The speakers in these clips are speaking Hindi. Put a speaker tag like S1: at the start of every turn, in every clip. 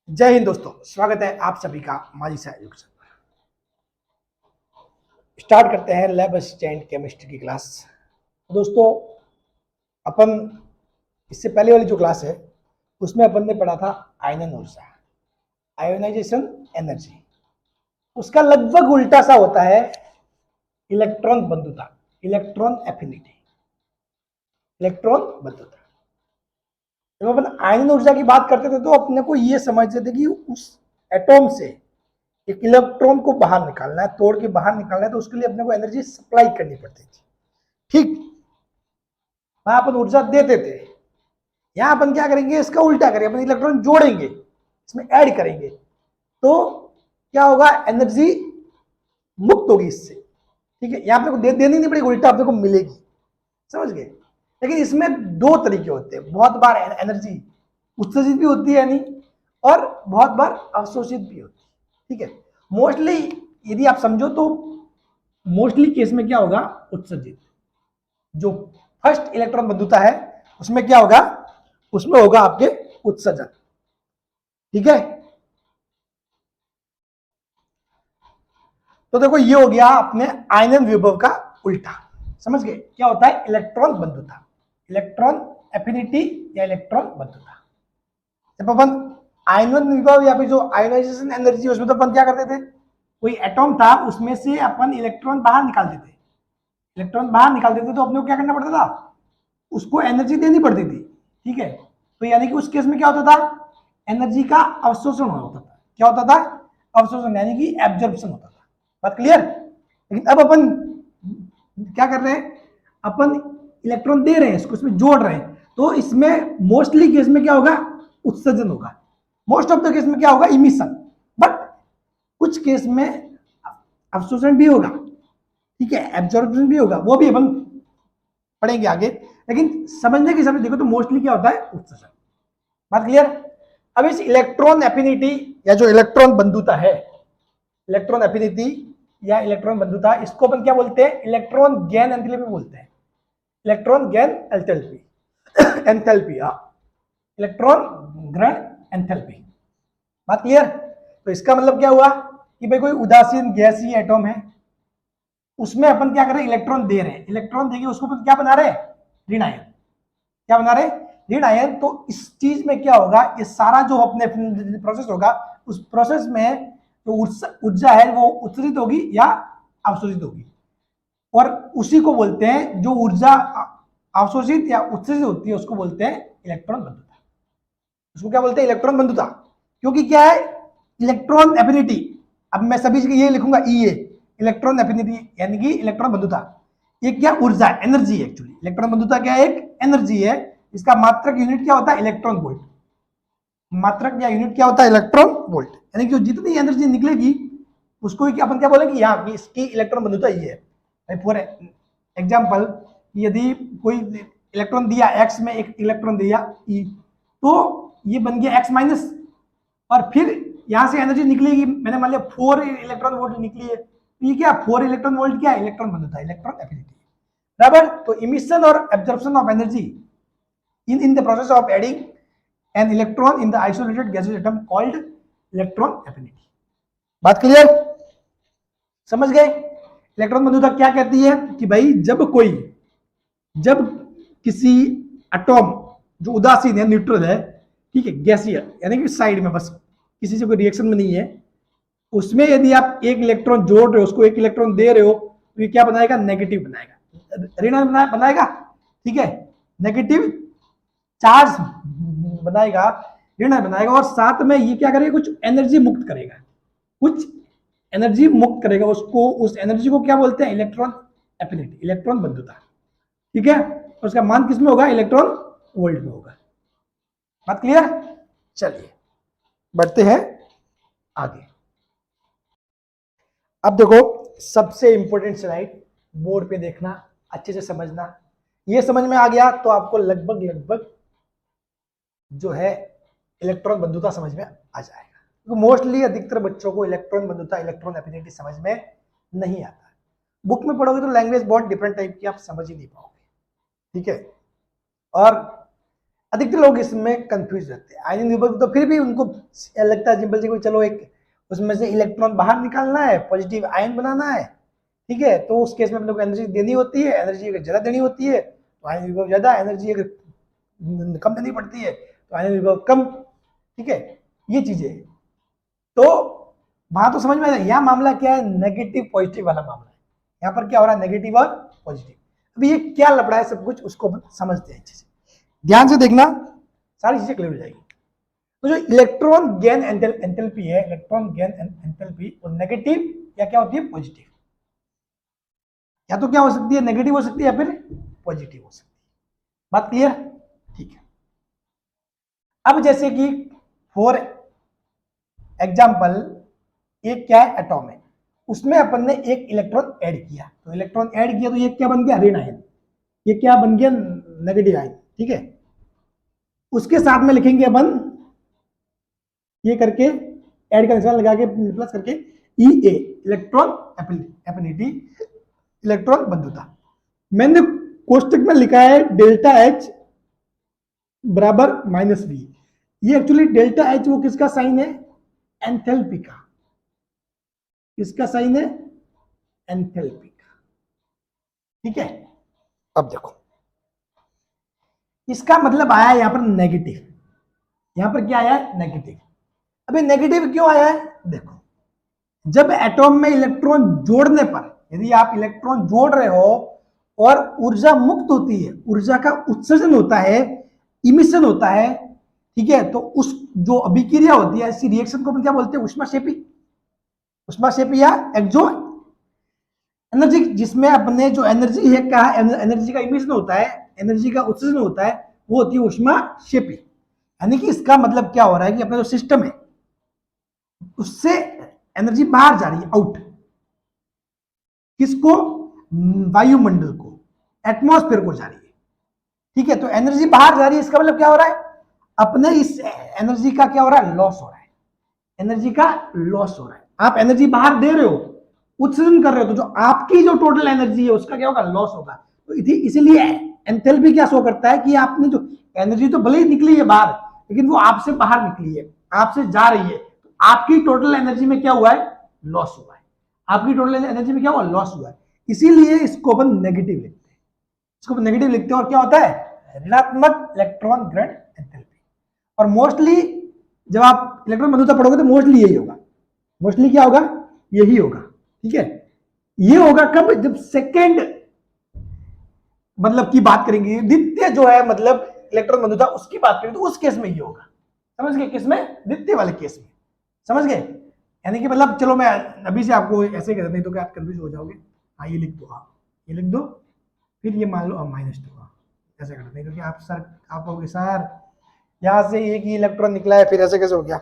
S1: जय हिंद दोस्तों, स्वागत है आप सभी का माझी सहयोग से। स्टार्ट करते हैं लैब असिस्टेंट केमिस्ट्री की क्लास। दोस्तों, अपन इससे पहले वाली जो क्लास है उसमें अपन ने पढ़ा था आयनन ऊर्जा, आयोनाइजेशन एनर्जी। उसका लगभग उल्टा सा होता है इलेक्ट्रॉन बंधुता, इलेक्ट्रॉन एफिनिटी, इलेक्ट्रॉन बंधुता। जब अपन आयनन ऊर्जा की बात करते थे तो अपने को ये समझते थे कि उस एटॉम से एक इलेक्ट्रॉन को बाहर निकालना है, तोड़ के बाहर निकालना है, तो उसके लिए अपने को एनर्जी सप्लाई करनी पड़ती थी। ठीक, वहां अपन ऊर्जा देते थे। यहां अपन क्या करेंगे, इसका उल्टा करेंगे, अपन इलेक्ट्रॉन जोड़ेंगे, इसमें ऐड करेंगे, तो क्या होगा, एनर्जी मुक्त होगी इससे। ठीक है, यहां अपने को देनी नहीं पड़ेगी, उल्टा अपने को मिलेगी। समझ गए? लेकिन इसमें दो तरीके होते हैं। बहुत बार एनर्जी उत्सर्जित भी होती है यानी, और बहुत बार अवशोषित भी होती है। ठीक है, मोस्टली यदि आप समझो तो मोस्टली केस में क्या होगा, उत्सर्जित। जो फर्स्ट इलेक्ट्रॉन बंधुता है उसमें क्या होगा, उसमें होगा आपके उत्सर्जन। ठीक है, तो देखो ये हो गया अपने आयनन विभव का उल्टा। समझ गए क्या होता है इलेक्ट्रॉन बंधुता, इलेक्ट्रॉन एफिनिटी या इलेक्ट्रॉन बंधुता। जब अपन आयनन विभव या फिर जो आयोनाइजेशन एनर्जी, उसमें तो अपन क्या करते थे, कोई एटॉम था उसमें से अपन इलेक्ट्रॉन बाहर निकालते थे। इलेक्ट्रॉन बाहर निकालते थे तो अपने को क्या करना पड़ता था, उसको एनर्जी देनी पड़ती थी। ठीक है, तो यानी कि उस केस में क्या होता था, एनर्जी का अवशोषण होता था। क्या होता था, अवशोषण, यानी कि एब्जॉर्प्शन होता था। बात क्लियर? लेकिन अब अपन क्या कर रहे हैं, अपन इलेक्ट्रॉन दे रहे हैं, इसको इसमें जोड़ रहे हैं, तो इसमें मोस्टली केस में क्या होगा, उत्सर्जन होगा। मोस्ट ऑफ द केस में क्या होगा, इमिशन। बट कुछ केस में अवशोषण भी होगा। ठीक है, एब्जॉर्प्शन भी होगा, वो भी अपन पढ़ेंगे आगे। लेकिन समझने के हिसाब से देखो तो मोस्टली क्या होता है, उत्सर्जन। बात क्लियर? अब इस इलेक्ट्रॉन एफिनिटी या जो इलेक्ट्रॉन बंधुता है, इलेक्ट्रॉन एफिनिटी या इलेक्ट्रॉन बंधुता, इसको अपन क्या बोलते हैं, इलेक्ट्रॉन गेन एंथैल्पी बोलते हैं। Electron gain enthalpy, enthalpy, electron ग्रहण एंथैल्पी। बात क्लियर? तो इसका मतलब क्या हुआ कि भाई कोई उदासीन गैसीय एटॉम है, उसमें अपन क्या कर रहे हैं, इलेक्ट्रॉन दे रहे हैं। इलेक्ट्रॉन देंगे उसको अपन क्या बना रहे हैं, ऋण आयन। क्या बना रहे, ऋण आयन। तो इस चीज में क्या होगा, ये सारा जो अपने प्रोसेस होगा, उस प्रोसेस में जो ऊर्जा है वो उत्सर्जित होगी या अवशोषित होगी। और उसी को बोलते हैं, जो ऊर्जा अवशोषित या उत्सर्जित होती है उसको बोलते हैं इलेक्ट्रॉन बंधुता। उसको क्या बोलते हैं, इलेक्ट्रॉन बंधुता। क्योंकि क्या है, इलेक्ट्रॉन एफिनिटी, अब मैं सभी जगह ये लिखूंगा ई ए, इलेक्ट्रॉन एफिनिटी यानी कि इलेक्ट्रॉन बंधुता। ये क्या ऊर्जा, एनर्जी है एक्चुअली। इलेक्ट्रॉन बंधुता क्या है, एक एनर्जी है। इसका मात्रक यूनिट क्या होता है, इलेक्ट्रॉन वोल्ट। मात्रक या यूनिट क्या होता है, इलेक्ट्रॉन वोल्ट। यानी कि जितनी एनर्जी निकलेगी उसको ही अपन क्या बोलेंगे, यहाँ इसकी इलेक्ट्रॉन बंधुता ये है। फॉर एग्जाम्पल, यदि कोई इलेक्ट्रॉन दिया एक्स में, एक इलेक्ट्रॉन दिया ई, तो ये बन गया एक्स माइनस, और फिर यहां से एनर्जी निकलेगी, मैंने मान लिया 4 इलेक्ट्रॉन वोल्ट निकली है, तो ये क्या 4 इलेक्ट्रॉन वोल्ट क्या है, इलेक्ट्रॉन बंधुता, इलेक्ट्रॉन एफिनिटी। बराबर? तो इमिशन और absorption of energy in the process of adding an electron in the isolated gaseous atom called electron affinity. बात क्लियर? समझ गए? इलेक्ट्रॉन बंधुता क्या कहती है कि भाई जब किसी एटॉम जो उदासीन है, न्यूट्रल है, ठीक है, गैसीय यानी कि साइड में, बस किसी से कोई रिएक्शन में नहीं है, उसमें यदि आप एक इलेक्ट्रॉन जोड़ रहे हो, उसको एक इलेक्ट्रॉन दे रहे हो, तो ये क्या बनाएगा, नेगेटिव बनाएगा, ऋण बनाएगा। ठीक है, नेगेटिव चार्ज बनाएगा, ऋण बनाएगा, और साथ में ये क्या करेगा, कुछ एनर्जी मुक्त करेगा, कुछ एनर्जी मुक्त करेगा। उसको, उस एनर्जी को क्या बोलते हैं, इलेक्ट्रॉन एफिनिटी, इलेक्ट्रॉन बंधुता। ठीक है, तो उसका मान किस में होगा, इलेक्ट्रॉन वोल्ट में होगा। बात क्लियर? चलिए बढ़ते हैं आगे। अब देखो सबसे इंपॉर्टेंट स्लाइड, बोर्ड पे देखना, अच्छे से समझना। ये समझ में आ गया तो आपको लगभग लगभग जो है इलेक्ट्रॉन बंधुता समझ में आ जाएगा। तो मोस्टली अधिकतर बच्चों को इलेक्ट्रॉन बंधुता, इलेक्ट्रॉन एफिनिटी समझ में नहीं आता है। बुक में पढ़ोगे तो लैंग्वेज बहुत डिफरेंट टाइप की, आप समझ ही नहीं पाओगे। ठीक है, और अधिकतर लोग इसमें कंफ्यूज रहते हैं। आयनिक विभव तो फिर भी उनको लगता है सिंपल सी, चलो एक उसमें से इलेक्ट्रॉन बाहर निकालना है, पॉजिटिव आयन बनाना है, ठीक है, तो उस केस में हम लोग को एनर्जी देनी होती है, एनर्जी अगर ज्यादा देनी होती है तो आयनिक विभव ज्यादा, एनर्जी अगर कम देनी पड़ती है तो आयनिक विभव कम, ठीक है, ये चीजें। तो वहां तो समझ में आया। यहाँ मामला क्या है, नेगेटिव पॉजिटिव वाला मामला है। यहाँ पर क्या हो रहा है, नेगेटिव और पॉजिटिव। अभी ये क्या लपड़ा है सब कुछ उसको समझते हैं अच्छे से, ध्यान से देखना, सारी चीजें क्लियर हो जाएगी। तो जो इलेक्ट्रॉन गेन एंथैल्पी है, इलेक्ट्रॉन गेन एंथैल्पी वो नेगेटिव या क्या होती है, पॉजिटिव, या तो क्या हो सकती है, नेगेटिव हो सकती है या फिर पॉजिटिव हो सकती है। बात क्लियर, ठीक है। अब जैसे कि फॉर एग्जाम्पल एक क्या है, एटॉम है, उसमें अपन ने एक इलेक्ट्रॉन ऐड किया, तो इलेक्ट्रॉन ऐड किया तो ये क्या बन गया, ऋण आयन, ये क्या बन गया, नेगेटिव आयन, ठीक है। उसके साथ में लिखेंगे अपन ये करके, ऐड का निशान लगा के प्लस करके, ई ए इलेक्ट्रॉन एफिनिटी, इलेक्ट्रॉन बंधुता। मैंने कोष्टक में लिखा है डेल्टा एच बराबर माइनस वी। ये एक्चुअली डेल्टा एच वो किसका साइन है, एंथैल्पी का, किसका साइन है, एंथैल्पी का, ठीक है। अब देखो इसका मतलब आया यहां पर नेगेटिव, यहां पर क्या आया है, नेगेटिव। अभी नेगेटिव क्यों आया है, देखो जब एटॉम में इलेक्ट्रॉन जोड़ने पर, यदि आप इलेक्ट्रॉन जोड़ रहे हो और ऊर्जा मुक्त होती है, ऊर्जा का उत्सर्जन होता है, इमिशन होता है, ठीक है, तो उस जो अभिक्रिया होती है, ऐसी रिएक्शन को अपन क्या बोलते हैं, ऊष्माक्षेपी, ऊष्माक्षेपी या एक्सो एनर्जी, जिसमें अपने जो एनर्जी है, क्या एनर्जी का इमिशन होता है, एनर्जी का उत्सर्जन होता है, वो होती है ऊष्माक्षेपी। यानी कि इसका मतलब क्या हो रहा है कि अपना जो सिस्टम है उससे एनर्जी बाहर जा रही है, आउट, किसको, वायुमंडल को, एटमॉस्फेयर को जा रही है, ठीक है। तो एनर्जी बाहर जा रही है, इसका मतलब क्या हो रहा है, अपने इस एनर्जी का क्या हो रहा है, लॉस हो रहा है, एनर्जी का लॉस हो रहा है। आप एनर्जी बाहर दे रहे हो, उत्सर्जन कर रहे हो, तो जो आपकी जो टोटल एनर्जी है उसका क्या होगा, लॉस होगा। तो इसीलिए एंथैल्पी क्या शो करता है कि आपने जो एनर्जी तो भले ही निकली है बाहर, लेकिन वो आपसे बाहर निकली है, आपसे जा रही है, तो आपकी टोटल एनर्जी में क्या हुआ है, लॉस हुआ है, आपकी टोटल एनर्जी में क्या हुआ, लॉस हुआ है। इसीलिए इसको अपन नेगेटिव लिखते हैं, इसको अपन नेगेटिव लिखते हैं। और क्या होता है, ऋणात्मक इलेक्ट्रॉन ग्रेड एंथैल्पी। और मोस्टली जब आप इलेक्ट्रॉन बंधुता पढ़ोगे तो मोस्टली यही होगा, मोस्टली क्या होगा, यही होगा, ठीक है। ये होगा कब, जब सेकेंड मतलब की बात करेंगे, द्वितीय जो है मतलब इलेक्ट्रॉन बंधुता उसकी बात करेंगे, तो उस केस में ये होगा, समझ गए, किसमें, द्वितीय वाले केस में, समझ गए। यानी कि मतलब चलो मैं अभी से आपको ऐसे कह देता, तो क्या आप कंफ्यूज हो जाओगे। हाँ ये लिख दो, हाँ ये लिख दो, फिर ये मान लो -2, ऐसे कर देते, क्योंकि आप सर आप कहोगे सर यहां से एक ही इलेक्ट्रॉन निकला है, फिर ऐसे कैसे हो गया,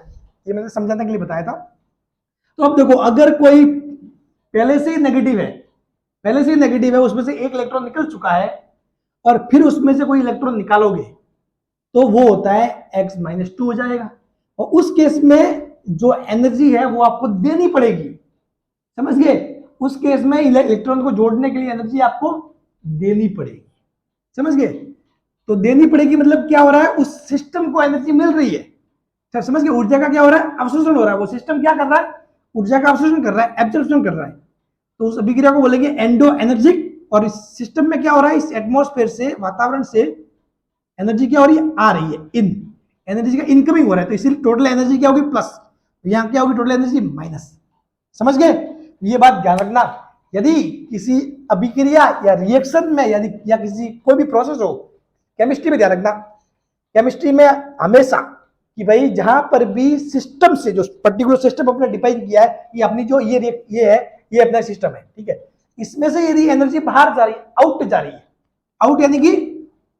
S1: ये मैंने समझाने के लिए बताया था। तो अब देखो अगर कोई पहले से ही नेगेटिव है, पहले से ही नेगेटिव है, उसमें से एक इलेक्ट्रॉन निकल चुका है और फिर उसमें से कोई इलेक्ट्रॉन निकालोगे तो वो होता है x-2 हो जाएगा। और उस केस में जो एनर्जी है वो आपको देनी पड़ेगी, समझ गए। उस केस में इलेक्ट्रॉन को जोड़ने के लिए एनर्जी आपको देनी पड़ेगी, समझ गए। तो देनी पड़ेगी मतलब क्या हो रहा है, उस सिस्टम को एनर्जी मिल रही है, सर समझ गए। ऊर्जा का क्या हो रहा है, अवशोषण हो रहा है, वो सिस्टम क्या कर रहा है, ऊर्जा का अवशोषण कर रहा है, एब्जॉर्प्शन कर रहा है। तो उस अभिक्रिया को बोलेंगे एंडो एनर्जिक। और इस सिस्टम में क्या हो रहा है, इस एटमॉस्फेयर से, वातावरण से एनर्जी क्या हो रही है, आ रही है, इन एनर्जी का इनकमिंग हो रहा है, तो इसीलिए टोटल एनर्जी क्या होगी, प्लस, यहाँ क्या होगी, टोटल एनर्जी माइनस, समझ गए। ये बात ध्यान रखना, यदि किसी अभिक्रिया या रिएक्शन में, यदि या किसी कोई भी प्रोसेस हो, केमिस्ट्री में ध्यान रखना, केमिस्ट्री में हमेशा कि भाई जहां पर भी सिस्टम से, जो पर्टिकुलर सिस्टम अपने डिफाइन किया है कि अपनी जो ये है, ये अपना सिस्टम है, ठीक है, इसमें से यदि एनर्जी बाहर जा रही है, आउट जा रही है, आउट यानी कि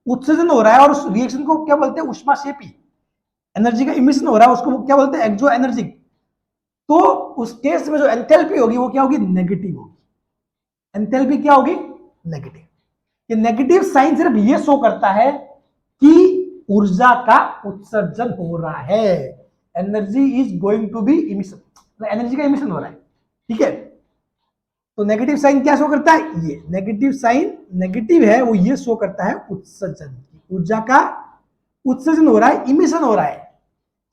S1: उत्सर्जन हो रहा है, और उस रिएक्शन को क्या बोलते हैं, ऊष्माक्षेपी, एनर्जी का इमिशन हो रहा है, उसको क्या बोलते हैं, एक्सो एनर्जिक। तो उस केस में जो एंथैल्पी होगी वो क्या होगी, नेगेटिव होगी, एंथैल्पी क्या होगी, नेगेटिव। ये नेगेटिव साइन सिर्फ ये शो करता है कि ऊर्जा का उत्सर्जन हो रहा है, energy is going to be emission, energy का इमिशन हो रहा है, ठीक है। तो नेगेटिव साइन क्या शो करता है, ये नेगेटिव साइन नेगेटिव है, वो ये शो करता है उत्सर्जन, ऊर्जा का उत्सर्जन हो रहा है, इमिशन हो रहा है।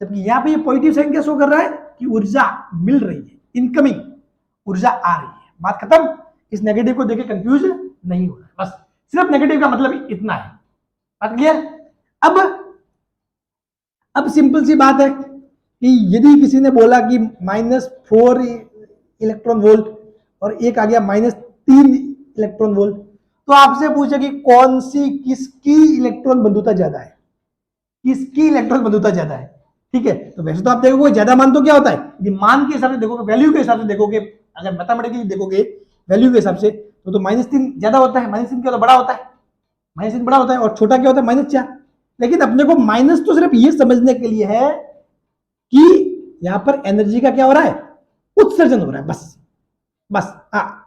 S1: जबकि यहाँ पे ये पॉजिटिव साइन क्या शो कर रहा है कि ऊर्जा मिल रही है, इनकमिंग ऊर्जा आ रही है। बात खत्म। इस नेगेटिव को देखे कंफ्यूज नहीं होना, बस सिर्फ नेगेटिव का मतलब इतना है। बात क्लियर। अब सिंपल सी बात है कि यदि किसी ने बोला कि -4 इलेक्ट्रॉन वोल्ट और एक आ गया -3 इलेक्ट्रॉन वोल्ट, तो आपसे पूछे कि कौन सी किसकी इलेक्ट्रॉन बंधुता ज्यादा है, किसकी इलेक्ट्रॉन बंधुता ज्यादा है। ठीक है, तो वैसे तो आप देखोगे ज्यादा मान तो क्या होता है, यदि मान के हिसाब से देखोगे, वैल्यू के हिसाब से देखोगे, अगर मैथमेटिकली देखोगे वैल्यू के हिसाब से तो -3 ज्यादा होता है, -3 क्या बड़ा होता है, -3 बड़ा होता है, और छोटा क्या होता है -4। लेकिन अपने को माइनस तो सिर्फ ये समझने के लिए है कि यहां पर एनर्जी का क्या हो रहा है, उत्सर्जन हो रहा है, बस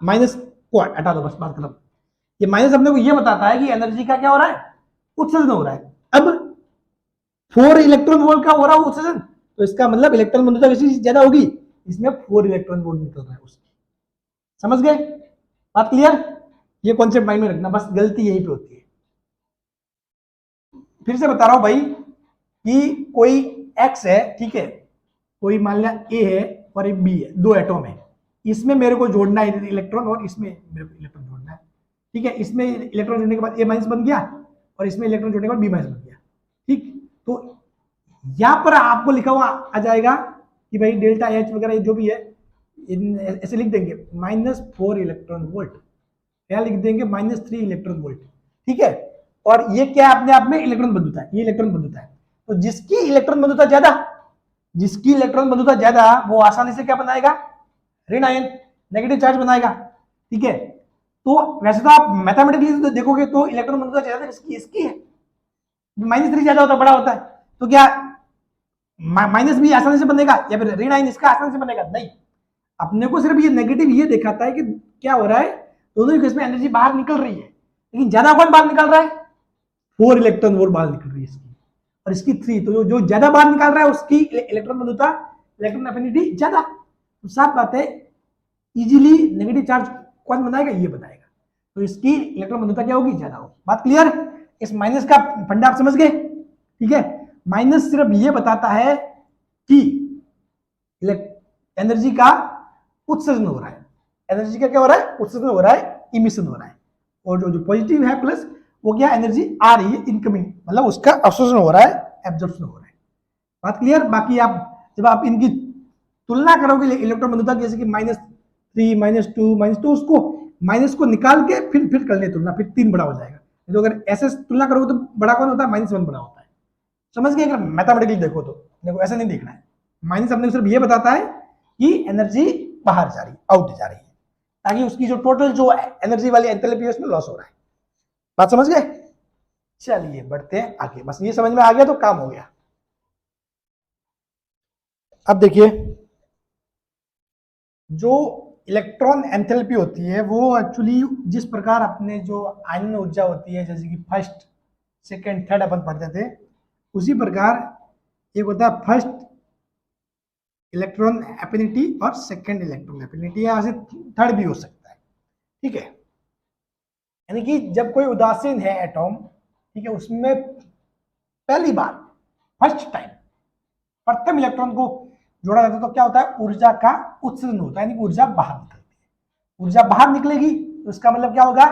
S1: माइनस को हटा दो, बस बात खत्म। ये माइनस अपने को ये बताता है कि एनर्जी का क्या हो रहा है, उत्सर्जन हो रहा है। अब 4 इलेक्ट्रॉन वोल्ट का हो रहा है उत्सर्जन, तो इसका मतलब इलेक्ट्रॉन बंधुता किसी से ज्यादा होगी, इसमें 4 इलेक्ट्रॉन वोल्ट निकल रहा है उसकी। समझ गए, बात क्लियर। ये कॉन्सेप्ट माइंड में रखना, बस गलती यहीं पे होती है। फिर से बता रहा हूं भाई कि कोई एक्स है, ठीक है, कोई मान लिया ए है और एक बी है, दो एटॉम है, इसमें मेरे को जोड़ना है इलेक्ट्रॉन और इसमें मेरे को इलेक्ट्रॉन जोड़ना है। ठीक है, इसमें इलेक्ट्रॉन जोड़ने के बाद ए माइनस बन गया और इसमें इलेक्ट्रॉन जोड़ने के बाद बी माइनस बन गया। ठीक, तो यहां पर आपको लिखा हुआ आ जाएगा कि भाई डेल्टा एच वगैरह जो भी है ऐसे लिख देंगे -4 इलेक्ट्रॉन वोल्ट, क्या लिख देंगे -3 इलेक्ट्रॉन वोल्ट। ठीक है, और ये क्या अपने आप में इलेक्ट्रॉन बंधुता है, ये इलेक्ट्रॉन बंधुता है। तो जिसकी इलेक्ट्रॉन बंधुता ज्यादा, जिसकी इलेक्ट्रॉन बंधुता ज्यादा, वो आसानी से क्या बनाएगा, ऋण आयन, नेगेटिव चार्ज बनाएगा। ठीक है, तो वैसे तो आप मैथमेटिकली तो देखोगे तो इलेक्ट्रॉन बंधुता ज्यादा इसकी इसकी है, -3 ज्यादा होता है, बड़ा होता है, तो क्या माइनस भी आसानी से बनेगा या फिर ऋण आयन इसका आसानी से बनेगा, नहीं। अपने को सिर्फ ये नेगेटिव ये दिखाता है कि क्या हो रहा है, दोनों ही केस में एनर्जी बाहर निकल रही है, लेकिन ज्यादा कौन बाहर निकल रहा है, 4 इलेक्ट्रॉन वोल्ट बाहर निकल रही है इसकी, और इसकी 3, तो जो ज्यादा बाहर निकाल रहा है उसकी इलेक्ट्रॉन बंधुता, इलेक्ट्रॉन एफिनिटी ज्यादा। तो साफ बात है, इजीली नेगेटिव चार्ज कौन बनाएगा, ये बताएगा, तो इसकी इलेक्ट्रॉन बंधुता क्या होगी, ज्यादा होगी। बात क्लियर। इस माइनस का फंडा आप समझ गए। ठीक है, माइनस सिर्फ ये बताता है कि एनर्जी का उत्सर्जन हो रहा है, एनर्जी का क्या हो रहा है, उत्सर्जन हो रहा है, इमिशन हो रहा है, और जो पॉजिटिव है प्लस वो क्या, एनर्जी आ रही है, इनकमिंग, मतलब उसका अवशोषण हो रहा है, एब्जॉर्प्शन हो रहा है। बात क्लियर। बाकी आप जब आप इनकी तुलना करोगे इलेक्ट्रॉन बंधुता, जैसे कि -3 -2 उसको माइनस को निकाल के फिर कर ले तुलना, फिर 3 बड़ा हो जाएगा। तो अगर ऐसे तुलना करोगे तो बड़ा कौन होता है, -1 बड़ा होता है। समझ गए, अगर मैथमेटिकली देखो तो देखो ऐसा नहीं देखना है। माइनस अपने सिर्फ ये बताता है कि एनर्जी बाहर जा रही है, आउट जा रही है, ताकि उसकी जो टोटल जो एनर्जी वाली एंथैल्पी है उसमें लॉस हो रहा है। बात समझ गए। चलिए बढ़ते हैं आगे, बस ये समझ में आ गया तो काम हो गया। अब देखिए, जो इलेक्ट्रॉन एंथैल्पी होती है वो एक्चुअली जिस प्रकार अपने जो आयनन ऊर्जा होती है, जैसे कि फर्स्ट सेकंड थर्ड अपन पढ़ते थे, उसी प्रकार एक होता है फर्स्ट इलेक्ट्रॉन एफिनिटी और सेकंड इलेक्ट्रॉन एफिनिटी, या थर्ड भी हो सकता है। ठीक है, यानी कि जब कोई उदासीन है एटॉम, ठीक है, उसमें पहली बार फर्स्ट टाइम प्रथम इलेक्ट्रॉन को जोड़ा जाता है, तो क्या होता है, ऊर्जा का उत्सर्जन होता है, यानी कि ऊर्जा बाहर निकलती है। ऊर्जा बाहर निकलेगी तो इसका मतलब क्या होगा,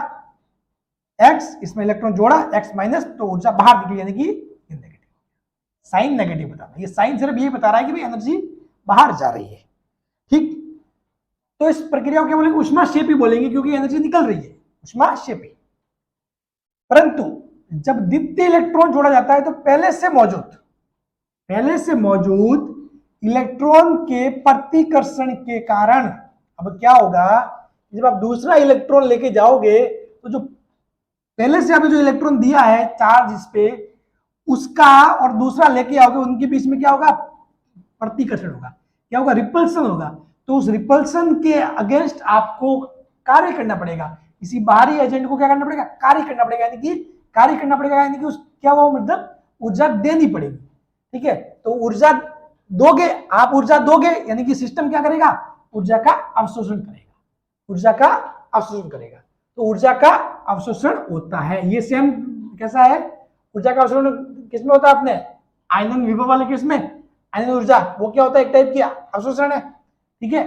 S1: एक्स, इसमें इलेक्ट्रॉन जोड़ा, एक्स माइनस, तो ऊर्जा बाहर निकली, यानी कि नेगेटिव। साइन नेगेटिव बताना, ये साइन सिर्फ ये बता रहा है कि भाई एनर्जी बाहर जा रही है। ठीक, तो इस प्रक्रिया को क्या बोलेंगे, ऊष्माक्षेपी बोलेंगे, क्योंकि एनर्जी निकल रही है, ऊष्माक्षेपी। परंतु जब द्वितीय इलेक्ट्रॉन जोड़ा जाता है तो पहले से मौजूद इलेक्ट्रॉन के प्रतिकर्षण के कारण अब क्या होगा, जब आप दूसरा इलेक्ट्रॉन लेके जाओगे तो जो पहले से आपने जो इलेक्ट्रॉन दिया है चार्ज इस पे, उसका और दूसरा लेके आओगे, उनके बीच में क्या होगा, प्रतिकर्षण होगा, क्या होगा, रिपल्सन होगा। तो उस रिपल्सन के अगेंस्ट आपको कार्य करना पड़ेगा, किसी बाहरी एजेंट को क्या करना पड़ेगा, कार्य करना पड़ेगा, यानी कि कार्य करना पड़ेगा, यानी कि उस क्या हुआ, मतलब ऊर्जा देनी पड़ेगी। ठीक है, तो ऊर्जा दोगे, आप ऊर्जा दोगे, यानी कि सिस्टम क्या करेगा, ऊर्जा का अवशोषण करेगा, ऊर्जा का अवशोषण करेगा। तो ऊर्जा का अवशोषण होता है, ये सेम कैसा है, ऊर्जा का अवशोषण किसमें होता है अपने आयनन विभव वाले केस में आयनन ऊर्जा वो क्या होता है, एक टाइप की अवशोषण है, ठीक है।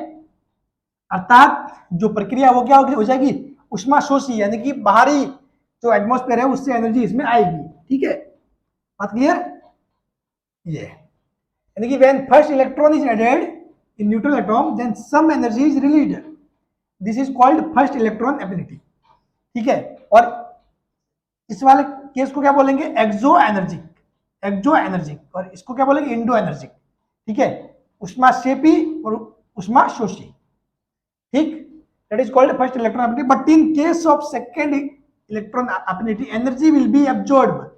S1: अर्थात जो प्रक्रिया वो क्या हो जाएगी, उष्माशोषी, यानी कि बाहरी जो एटमॉस्फेयर है उससे एनर्जी इसमें आएगी, ठीक है। बात क्लियर? ये यानी कि when first electron is added in neutral atom then some energy is released, this is called first electron affinity, ठीक है। और इस वाले केस को क्या बोलेंगे, एक्सो एनर्जी, एक्सो एनर्जी, और इसको क्या बोलेंगे, इंडो एनर्जी, ठीक है। उष्माक्षेपी और उष्माशोषी, ठीक, that is called first electron affinity. But in case of second electron affinity energy will be absorb,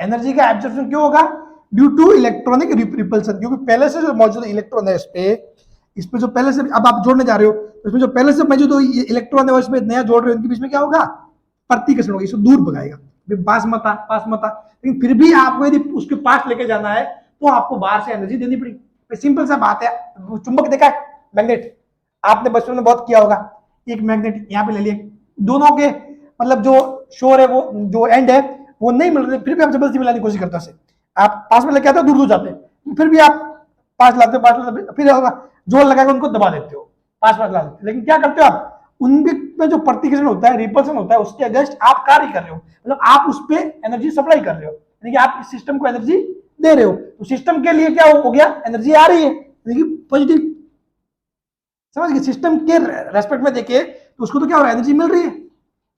S1: energy का एब्जॉर्प्शन क्यों होगा, ड्यू टू इलेक्ट्रॉनिक रिपल्सन, क्योंकि पहले से जो मौजूद इलेक्ट्रॉन है इस पे जो पहले से अब आप जोड़ने जा रहे हो तो इसमें जो पहले से मौजूद इलेक्ट्रॉन है इसमें नया जोड़ रहे हो, इनके बीच में क्या होगा, प्रतिकर्षण होगा, इसको दूर भगाएगा, पास मता। लेकिन फिर भी आपको यदि उसके पास लेके जाना है तो आपको बाहर से एनर्जी देनी पड़ेगी। सिंपल सा बात है, चुंबक देखा है, मैग्नेट आपने बचपन में बहुत किया होगा, एक मैग्नेट यहाँ पे ले लिए, दोनों के मतलब जो शोर है वो जो एंड है वो नहीं मिल रहे, फिर भी आप जबरदस्ती मिलाने की कोशिश करते हो, आप पास में लेके आते हो, दूर दूर जाते हैं, फिर भी आप पास लाते हो, फिर होगा जोर लगाकर उनको दबा देते हो, पास ला देते हो। लेकिन क्या करते हो आप, उनमें जो प्रतिकर्षण होता है, रिपल्सन होता है, उसके अगेंस्ट आप कार्य कर रहे हो, मतलब आप उस पर एनर्जी सप्लाई कर रहे हो, यानी कि आप इस सिस्टम को एनर्जी दे रहे हो, तो सिस्टम के लिए क्या हो गया, एनर्जी आ रही है, यानी कि पॉजिटिव, समझ गए। सिस्टम के रेस्पेक्ट में देखिए तो उसको तो क्या हो रहा है, एनर्जी मिल रही है,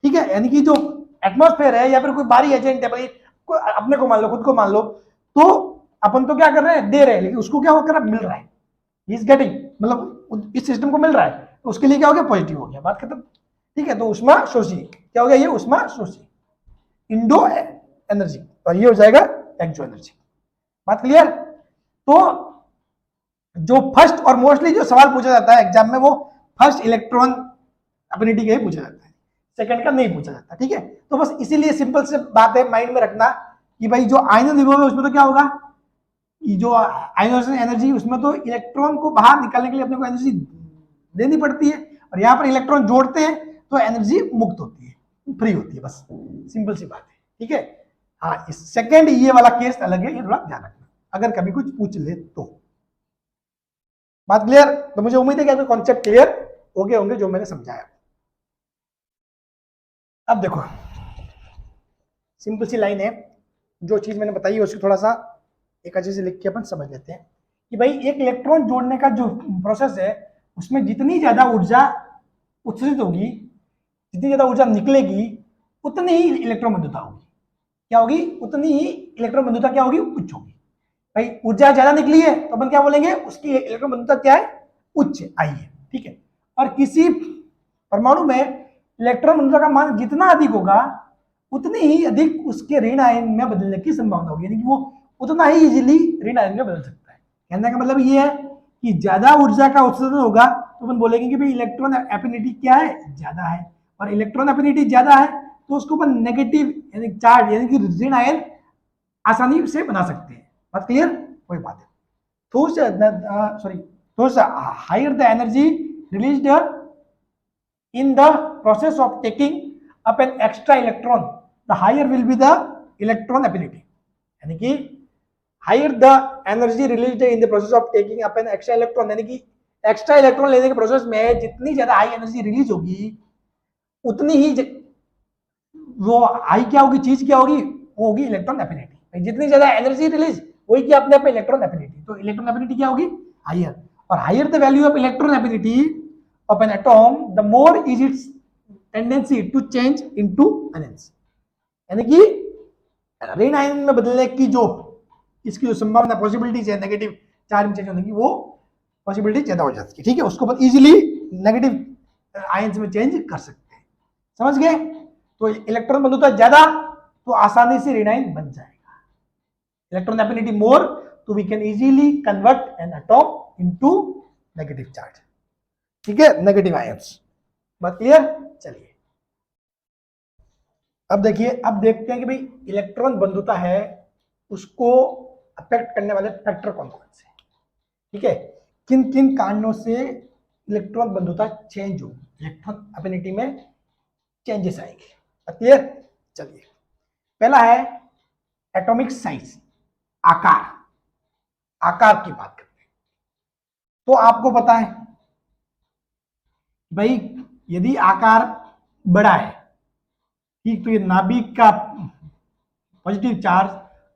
S1: ठीक है। यानी कि जो एटमॉस्फेयर है या फिर कोई बाहरी एजेंट है, भाई अपने को मान लो, खुद को मान लो, तो अपन तो क्या कर रहे हैं, दे रहे हैं, लेकिन उसको क्या होकर मिल रहा है, इज गेटिंग, मतलब इस सिस्टम को मिल रहा है, तो उसके लिए क्या हो गया, पॉजिटिव हो गया, बात खत्म, ठीक है। तो उष्मा शोषी क्या हो गया, ये उष्मा शोषी इंडो एनर्जी, और ये हो जाएगा एक्सो एनर्जी, बात क्लियर। तो जो फर्स्ट और मोस्टली जो सवाल पूछा जाता है एग्जाम में वो फर्स्ट इलेक्ट्रॉन एफिनिटी का ही पूछा जाता है, सेकंड का नहीं पूछा जाता, ठीक है। तो बस इसीलिए सिंपल से बात है माइंड में रखना कि भाई जो आयनन विभव है उसमें तो क्या होगा, जो आयनोजेशन एनर्जी उसमें तो इलेक्ट्रॉन को बाहर निकालने के लिए अपने को एनर्जी देनी पड़ती है, और यहाँ पर इलेक्ट्रॉन जोड़ते हैं तो एनर्जी मुक्त होती है, फ्री होती है, बस सिंपल सी बात है, ठीक है। हाँ, इस सेकंड ये वाला केस अलग है, ये थोड़ा ध्यान रखना अगर कभी कुछ पूछ ले तो, बात क्लियर। तो मुझे उम्मीद है कि आपके कॉन्सेप्ट क्लियर हो गए होंगे जो मैंने समझाया। अब देखो सिंपल सी लाइन है, जो चीज मैंने बताई है उसको थोड़ा सा एक अच्छे से लिख के अपन समझ लेते हैं कि भाई एक इलेक्ट्रॉन जोड़ने का जो प्रोसेस है उसमें जितनी ज्यादा ऊर्जा उत्सर्जित होगी, जितनी ज्यादा ऊर्जा निकलेगी, उतनी ही इलेक्ट्रॉन बंधुता होगी, क्या होगी, उतनी ही इलेक्ट्रॉन बंधुता क्या होगी, उच्च होगी। भाई ऊर्जा ज्यादा निकली है तो अपन क्या बोलेंगे, उसकी इलेक्ट्रॉन बंधुता क्या है, उच्च आई है, ठीक है। और किसी परमाणु में इलेक्ट्रॉन बंधुता का मान जितना अधिक होगा उतनी ही अधिक उसके ऋण आयन में बदलने की संभावना होगी, यानी कि वो उतना ही इजीली ऋण आयन में बदल सकता है। कहने का मतलब ये है कि ज्यादा ऊर्जा का उत्सर्जन होगा तो अपन बोलेंगे कि भाई इलेक्ट्रॉन एफिनिटी क्या है, ज्यादा है, और इलेक्ट्रॉन एफिनिटी ज्यादा है तो उसको अपन नेगेटिव यानी चार्ज यानी कि ऋण आयन आसानी से बना सकते हैं, बात क्लियर, कोई बात है। थोड़ा higher the energy released in the process of taking up an extra electron, the higher will be the electron affinity, यानी कि higher the energy released in the process of taking up an extra electron, यानी कि एक्स्ट्रा इलेक्ट्रॉन लेने के प्रोसेस में जितनी ज्यादा हाई एनर्जी रिलीज होगी उतनी ही वो हाई क्या होगी, चीज क्या होगी, वो होगी इलेक्ट्रॉन एफिनिटी। जितनी ज्यादा एनर्जी रिलीज वही क्या अपने आप में इलेक्ट्रॉन एफिनिटी, तो इलेक्ट्रॉन एफिनिटी क्या होगी, हायर, और higher the value of electron affinity of an atom the more is its tendency to change into ions, यानी कि ऋण आयन में बदलने की जो इसकी जो संभावना पॉसिबिलिटीज है नेगेटिव चार्ज में चेंज होने की, वो पॉसिबिलिटी ज्यादा हो जाती है, ठीक है। उसको इजीली नेगेटिव आयन्स में चेंज कर सकते हैं, समझ गए। तो इलेक्ट्रॉन बंधुता ज्यादा तो आसानी से ऋण आयन बन जाएगा, इलेक्ट्रॉन एफिनिटी मोर तो we can easily convert an atom into negative charge, ठीक है, नेगेटिव आयंस, बात क्लियर। चलिए अब देखिए, अब देखते हैं कि भाई इलेक्ट्रॉन बंधुता है उसको अफेक्ट करने वाले फैक्टर कौन कौन से, ठीक है, किन किन कारणों से इलेक्ट्रॉन बंधुता चेंज हो, इलेक्ट्रॉन एफिनिटी में चेंजेस आएंगे, क्लियर। चलिए पहला है एटॉमिक साइज, आकार, आकार की बात करते हैं। तो आपको पता है भाई यदि आकार बड़ा है, ठीक, तो ये नाभिक का पॉजिटिव चार्ज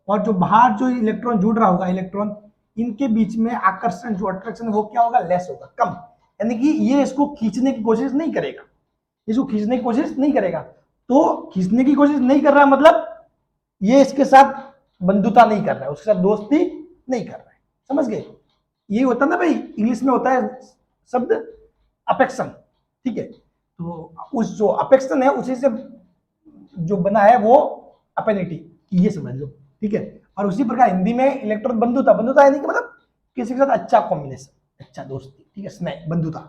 S1: और जो बाहर जो इलेक्ट्रॉन जुड़ रहा होगा, इलेक्ट्रॉन, इनके बीच में आकर्षण जो अट्रैक्शन वो क्या होगा, लेस होगा, कम। यानी कि ये इसको खींचने की कोशिश नहीं करेगा, इसको खींचने की कोशिश नहीं करेगा। तो खींचने की कोशिश नहीं कर रहा मतलब ये इसके साथ बंधुता नहीं कर रहा है, उसके साथ दोस्ती नहीं कर रहा है, समझ गए। ये होता है ना भाई, इंग्लिश में होता है शब्द अपेक्शन, ठीक है। तो उस जो अपेक्शन है उसी से जो बना है वो अपेनिटी, ये समझ लो, ठीक है। और उसी प्रकार हिंदी में इलेक्ट्रॉन बंधुता, बंधुता यानी कि मतलब किसी के साथ अच्छा कॉम्बिनेशन, अच्छा दोस्ती, ठीक है, स्नेह, बंधुता,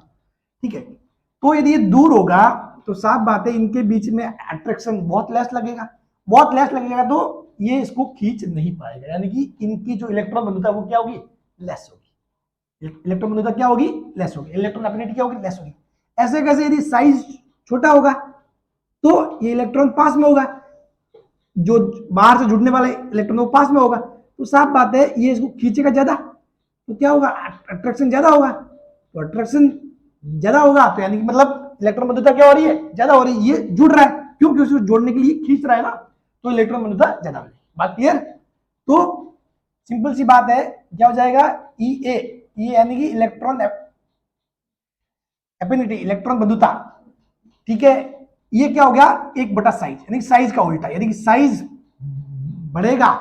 S1: ठीक है। तो यदि ये दूर होगा तो साफ बात है इनके बीच में अट्रैक्शन बहुत लेस लगेगा, बहुत लेस लगेगा, तो ये इसको खींच नहीं पाएगा, यानी कि इनकी जो इलेक्ट्रॉन बंधुता वो क्या होगी, लेस होगी। इलेक्ट्रॉन बंधुता क्या होगी, लेस होगी। इलेक्ट्रॉन अफिनिटी क्या होगी, लेस होगी। ऐसे कैसे, यदि साइज छोटा होगा तो ये इलेक्ट्रॉन पास में होगा, जो बाहर से जुड़ने वाला इलेक्ट्रॉन वो पास में होगा, तो साफ बात है ये इसको खींचेगा ज्यादा, तो क्या होगा, अट्रैक्शन ज्यादा होगा। तो अट्रैक्शन ज्यादा होगा तो यानी कि मतलब इलेक्ट्रॉन बंधुता क्या हो रही है, ज्यादा हो रही है, ये जुड़ रहा है, क्योंकि उसको जोड़ने के लिए खींच रहा है ना, तो इलेक्ट्रॉन बंधुता ज्यादा हो जाएगी। बात क्लियर। तो सिंपल सी बात है, क्या हो जाएगा, ई ए, यानी कि इलेक्ट्रॉन एफिनिटी, इलेक्ट्रॉन बंधुता, ठीक है। ये क्या हो गया, एक बटा साइज, यानी साइज का उल्टा, यानी कि साइज बढ़ेगा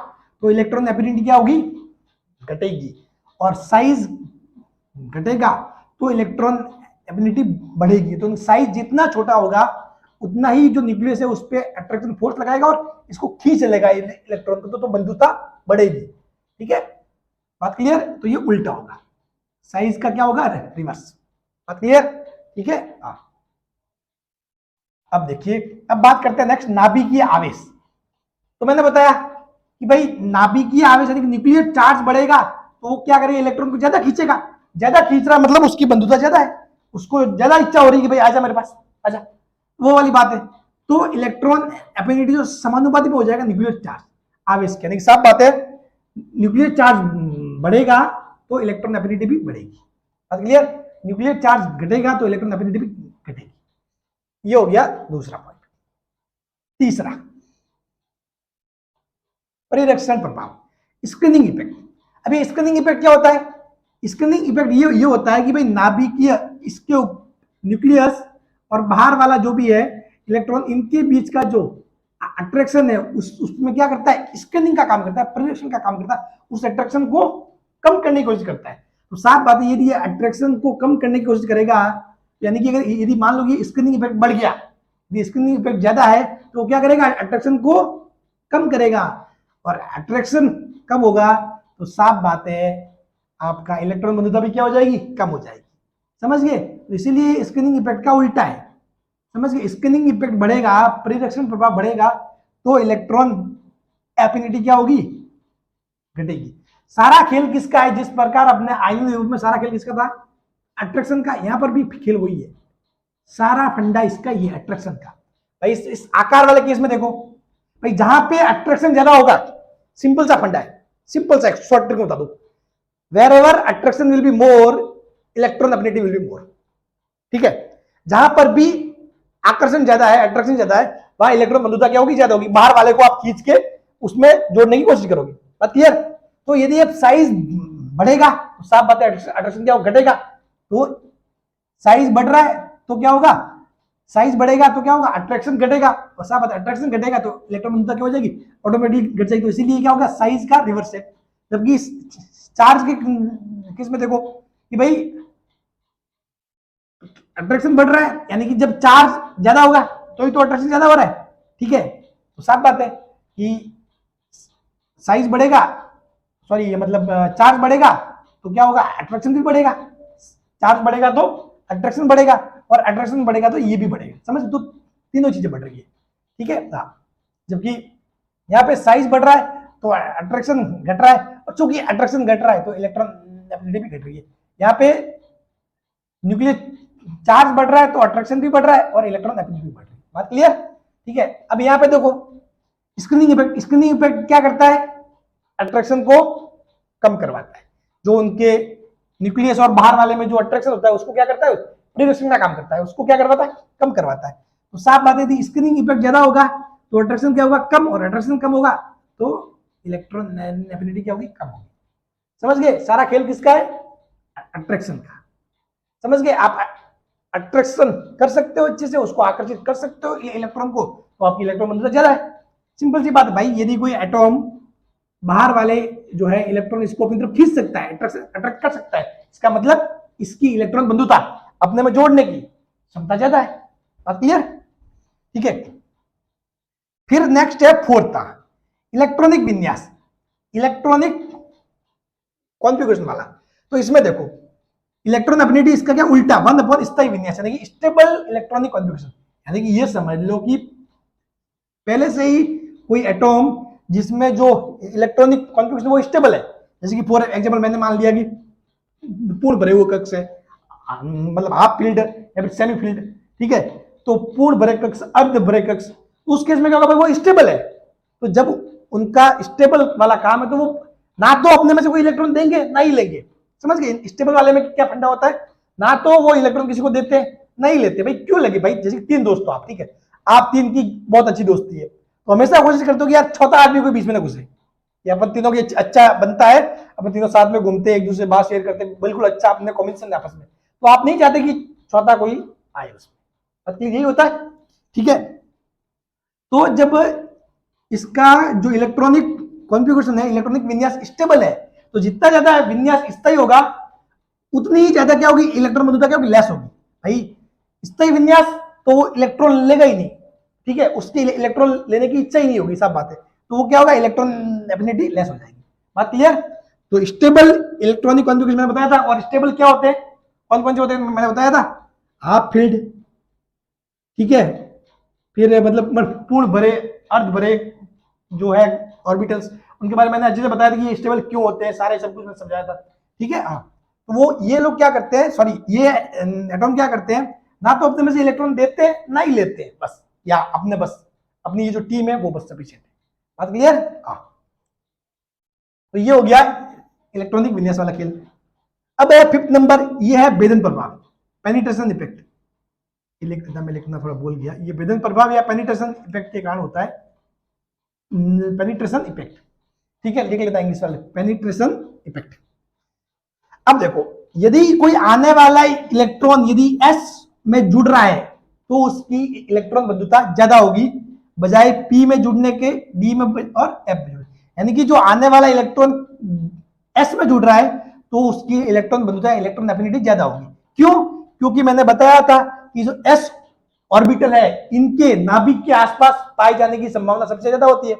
S1: तो इलेक्ट्रॉन एफिनिटी क्या होगी, घटेगी, और साइज घटेगा तो इलेक्ट्रॉन एफिनिटी बढ़ेगी। तो साइज जितना छोटा होगा उतना ही जो न्यूक्लियस है उस पर अट्रैक्शन फोर्स लगाएगा और इसको खींच लेगा इलेक्ट्रॉन को, तो बंधुता बढ़ेगी, ठीक है। बात क्लियर। तो ये उल्टा होगा, साइज का क्या होगा, रिवर्स। बात क्लियर, ठीक है। अब देखिए, अब बात करते हैं नेक्स्ट, नाभिकीय आवेश। तो मैंने बताया कि भाई नाभिकीय आवेश यानी कि न्यूक्लियर चार्ज बढ़ेगा तो वो क्या करेगा, इलेक्ट्रॉन को ज्यादा खींचेगा, ज्यादा खींच रहा मतलब उसकी बंधुता ज्यादा है, उसको ज्यादा इच्छा हो रही है कि भाई आजा मेरे पास, आजा, वो वाली बात है। तो इलेक्ट्रॉन एफिनिटी जो समानुपाती में हो जाएगा न्यूक्लियर चार्ज आवेश के, यानी कि साफ बात है न्यूक्लियर चार्ज बढ़ेगा तो इलेक्ट्रॉन एफिनिटी भी बढ़ेगी। बात क्लियर। न्यूक्लियर चार्ज घटेगा तो इलेक्ट्रॉन एफिनिटी भी घटेगी। ये हो गया दूसरा पॉइंट। तीसरा, परिरक्षण प्रभाव, स्क्रीनिंग इफेक्ट। अभी स्क्रीनिंग इफेक्ट क्या होता है, स्क्रीनिंग इफेक्ट ये होता है कि भाई नाभिकीय, इसके न्यूक्लियस और बाहर वाला जो भी है इलेक्ट्रॉन, इनके बीच का जो अट्रैक्शन है उसमें क्या करता है, स्क्रीनिंग का काम करता है, परिरक्षण का काम करता है, उस अट्रैक्शन को कम करने की कोशिश करता है। तो साफ बात है यदि ये अट्रैक्शन को कम करने की कोशिश करेगा, यानी कि अगर यदि मान लो ये स्क्रीनिंग इफेक्ट बढ़ गया, यदि स्क्रीनिंग इफेक्ट ज्यादा है तो क्या करेगा, अट्रैक्शन को कम करेगा, और अट्रैक्शन कम होगा तो साफ बात है आपका इलेक्ट्रॉन बंधुता भी क्या हो जाएगी, कम हो जाएगी। समझ गए। तो इसीलिए स्क्रीनिंग इफेक्ट का उल्टा है, समझ गए। स्क्रीनिंग इफेक्ट बढ़ेगा, परिरक्षण प्रभाव बढ़ेगा तो इलेक्ट्रॉन एफिनिटी क्या होगी, घटेगी। सारा खेल किसका है, जिस प्रकार अपने आयन रूप में सारा खेल किसका था, अट्रैक्शन का, यहां पर भी खेल वही है, सारा फंडा इसका ये अट्रैक्शन का। भाई इस आकार वाले केस में देखो भाई, जहां पे अट्रैक्शन ज्यादा होगा, सिंपल सा फंडा है, सिंपल सा शॉर्ट ट्रिक बता दो, wherever attraction will be more electron affinity will be more, ठीक है। जहां पर भी आकर्षण ज्यादा है, अट्रैक्शन ज्यादा है, वहां इलेक्ट्रॉन बंधुता क्या होगी, ज्यादा होगी, बाहर वाले को आप खींच के उसमें जोड़ने की कोशिश करोगे। बात क्लियर। तो यदि अब साइज बढ़ेगा तो साफ बात है अट्रैक्शन क्या घटेगा, तो साइज बढ़ रहा है तो क्या होगा, साइज बढ़ेगा तो क्या होगा, अट्रैक्शन घटेगा, और साफ बात है अट्रैक्शन घटेगा तो इलेक्ट्रॉन बंधुता क्या हो जाएगी, ऑटोमेटिकली घट जाएगी। तो इसीलिए क्या होगा, साइज का रिवर्स है। जबकि चार्ज के केस में देखो कि भाई अट्रैक्शन बढ़ रहा है, यानी कि जब चार्ज ज्यादा होगा तो ही तो अट्रैक्शन ज्यादा हो रहा है, ठीक है। तो साफ बात है कि साइज बढ़ेगा, सॉरी ये मतलब चार्ज बढ़ेगा तो क्या होगा, अट्रैक्शन भी बढ़ेगा, चार्ज बढ़ेगा तो अट्रैक्शन बढ़ेगा, और अट्रैक्शन बढ़ेगा तो ये भी बढ़ेगा। समझ, तो तीनों चीजें बढ़ रही है, ठीक है। जबकि यहाँ पे साइज बढ़ रहा है तो अट्रैक्शन घट रहा है, और चूंकि अट्रैक्शन घट रहा है तो इलेक्ट्रॉन एफिनिटी भी घट रही है। यहाँ पे न्यूक्लियर चार्ज बढ़ रहा है तो अट्रैक्शन भी बढ़ रहा है और इलेक्ट्रॉन एफिनिटी भी बढ़ रही है। बात क्लियर, ठीक है। अब यहाँ पे देखो स्क्रीनिंग इफेक्ट क्या करता है? अट्रैक्शन को कम करवाता है। जो उनके न्यूक्लियस और बाहर वाले में जो अट्रैक्शन होता है उसको क्या करता है? रिडक्शन का काम करता है, उसको क्या करवाता है? कम करवाता है। तो साफ बात है, स्क्रीनिंग इफेक्ट ज्यादा होगा तो अट्रैक्शन क्या होगा? कम, और अट्रैक्शन कम होगा तो इलेक्ट्रॉन एफिनिटी क्या होगी? कम होगी। समझ गए? सारा खेल किसका है? अट्रैक्शन का। समझ गए? आप अट्रैक्शन कर सकते हो अच्छे से, उसको आकर्षित कर सकते हो इलेक्ट्रॉन को, तो आपकी इलेक्ट्रॉन बंधुता ज्यादा है। सिंपल सी बात है भाई। यदि कोई एटॉम बाहर वाले जो है इलेक्ट्रॉन इसको अपनी तरफ खींच सकता है, अट्रैक्ट कर सकता है, इसका मतलब इसकी इलेक्ट्रॉन बंधुता अपने में जोड़ने की क्षमता ज्यादा है। बात क्लियर? ठीक है। फिर नेक्स्ट है फोर्थ, इलेक्ट्रॉनिक विन्यास, इलेक्ट्रॉनिक कॉन्फ़िगरेशन वाला। तो इसमें देखो इलेक्ट्रॉन एफिनिटी इसका क्या उल्टा, 1 स्थायी विन्यास, यानी कि स्टेबल इलेक्ट्रॉनिक कॉन्फ़िगरेशन। यानी कि ये समझ लो कि पहले से ही कोई एटॉम जिसमें जो इलेक्ट्रॉनिक कॉन्फ़िगरेशन वो स्टेबल है। जैसे कि फॉर एग्जांपल मैंने मान लिया कि पूर्ण भरे हुए कक्ष है, मतलब हाफ फील्ड या फिर सेमी फील्ड, ठीक है। तो पूर्ण भरे कक्ष, अर्ध भरे कक्ष, तो उस केस में क्या होगा? वो स्टेबल है। तो जब उनका स्टेबल वाला काम है तो वो ना तो अपने में से कोई इलेक्ट्रॉन देंगे ना ही लेंगे। समझ गए? स्टेबल वाले में क्या फंडा होता है? ना तो वो इलेक्ट्रॉन किसी को देते हैं नहीं लेते। भाई क्यों लगे? भाई जैसे 3 दोस्त हो आप, ठीक है, आप 3 की बहुत अच्छी दोस्ती है, तो हमेशा कोशिश करते हो कि यार चौथा आदमी कोई बीच में ना घुसे, या अपन तीनों की अच्छा बनता है, अपन तीनों साथ में घूमते हैं, एक दूसरे बात शेयर करते हैं, बिल्कुल अच्छा अपने कॉम्बिनेशन आपस में, तो आप नहीं चाहते कि चौथा कोई आए उसमें। मतलब यही होता है, ठीक है। तो जब इसका जो इलेक्ट्रॉनिक कॉन्फ़िगरेशन है, इलेक्ट्रॉनिक विन्यास स्टेबल है, तो जितना ज्यादा विन्यास स्थायी होगा उतनी ही ज्यादा क्या होगी? इलेक्ट्रॉन बंधुता क्या होगी? लेस होगी। भाई स्थायी विन्यास तो वो इलेक्ट्रॉन लेगा ही नहीं, ठीक है, उसकी इलेक्ट्रॉन लेने की इच्छा ही नहीं होगी, सब बात है, तो वो क्या होगा? इलेक्ट्रॉन एफिनिटी लेस हो जाएगी। बात क्लियर? तो स्टेबल इलेक्ट्रॉनिक कॉन्फ़िगरेशन मैंने बताया था। और स्टेबल क्या होते हैं? कौन कौन से होते हैं मैंने बताया था? हाफ फील्ड, ठीक है, फिर मतलब पूर्ण भरे, अर्ध भरे जो है ऑर्बिटल्स, उनके बारे में मैंने अच्छे से बताया था कि ये स्टेबल क्यों होते हैं, सारे सब कुछ मैंने समझाया था, ठीक है। हाँ, तो वो ये लोग क्या करते हैं, सॉरी ये एटॉम क्या करते हैं? ना तो अपने में से इलेक्ट्रॉन देते हैं ना ही लेते हैं, बस, या अपने बस अपनी ये जो टीम है वो बस सफिशिएंट है। बात क्लियर? हाँ, तो ये हो गया इलेक्ट्रॉनिक विन्यास वाला खेल। अब है 5th नंबर, ये है भेदन प्रभाव, पेनिट्रेशन इफेक्ट। मैं लिखना थोड़ा भूल गया, ये भेदन प्रभाव या पेनिट्रेशन इफेक्ट के कारण होता है, पेनिट्रेशन इफेक्ट, ठीक है, लिख लेता इंग्लिश वाले, पेनिट्रेशन इफेक्ट। अब देखो यदि कोई आने वाला इलेक्ट्रॉन यदि s में जुड़ रहा है तो उसकी इलेक्ट्रॉन बंधुता ज्यादा होगी बजाय p में जुड़ने के, d में और f में जुड़ने, यानी कि जो आने वाला इलेक्ट्रॉन s में जुड़ रहा है तो उसकी इलेक्ट्रॉन बंधुता, इलेक्ट्रॉन एफिनिटी ज्यादा होगी। क्यों? क्योंकि मैंने बताया था कि जो s ऑर्बिटल है इनके नाभिक के आसपास पाए जाने की संभावना सबसे ज्यादा होती है।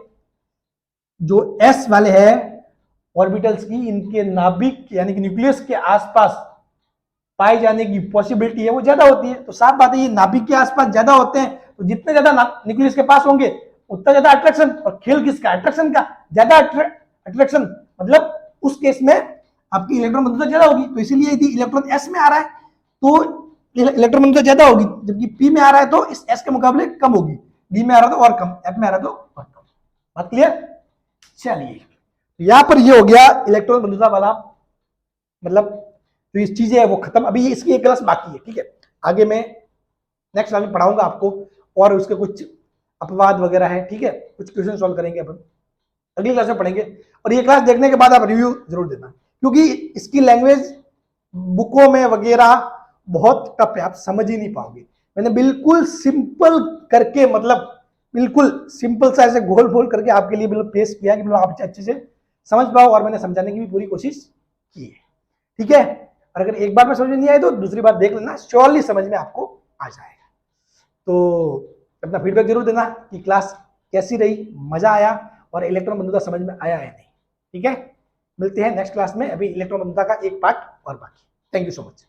S1: जो s वाले हैं ऑर्बिटल्स की, इनके नाभिक यानी कि न्यूक्लियस के आसपास पाए जाने की पॉसिबिलिटी है वो ज्यादा होती है। तो साफ बात है ये नाभिक के आसपास ज्यादा होते हैं, तो जितने ज्यादा न्यूक्लियस के पास होंगे उतना ज्यादा अट्रैक्शन। और खेल किसका? अट्रैक्शन का। ज्यादा अट्रैक्शन मतलब उस केस में आपकी इलेक्ट्रॉन बंधुता ज्यादा होगी। तो इसीलिए यदि इलेक्ट्रॉन एस में आ रहा है तो इलेक्ट्रॉन बंधुता ज्यादा होगी, जबकि पी में आ रहा है तो इस एस के मुकाबले कम होगी, डी में आ रहा है तो और कम, एफ में आ रहा है तो और कम। बात क्लियर? चलिए, यहां पर ये हो गया इलेक्ट्रॉन बंधुता वाला, मतलब जो इस चीजें है वो खत्म। अभी इसकी एक क्लास बाकी है, ठीक है, आगे मैं नेक्स्ट क्लास में पढ़ाऊंगा आपको, और उसके कुछ अपवाद वगैरह है, ठीक है, कुछ क्वेश्चन सॉल्व करेंगे अपन अगली क्लास में पढ़ेंगे। और ये क्लास देखने के बाद आप रिव्यू जरूर देना, क्योंकि इसकी लैंग्वेज बुकों में वगैरह बहुत टफ है, आप समझ ही नहीं पाओगे। मैंने बिल्कुल सिंपल करके, मतलब बिल्कुल सिंपल सा ऐसे गोल गोल करके आपके लिए बिल्कुल पेश किया कि आप अच्छे से समझ पाओ, और मैंने समझाने की भी पूरी कोशिश की है, ठीक है। और अगर एक बार में समझ में नहीं आए तो दूसरी बार देख लेना, श्योरली समझ में आपको आ जाएगा। तो अपना फीडबैक जरूर देना कि क्लास कैसी रही, मजा आया और इलेक्ट्रॉन बंधुता समझ में आया है नहीं, ठीक है। मिलते हैं नेक्स्ट क्लास में, अभी इलेक्ट्रॉन बंधुता का एक पार्ट और बाकी। Thank you so much.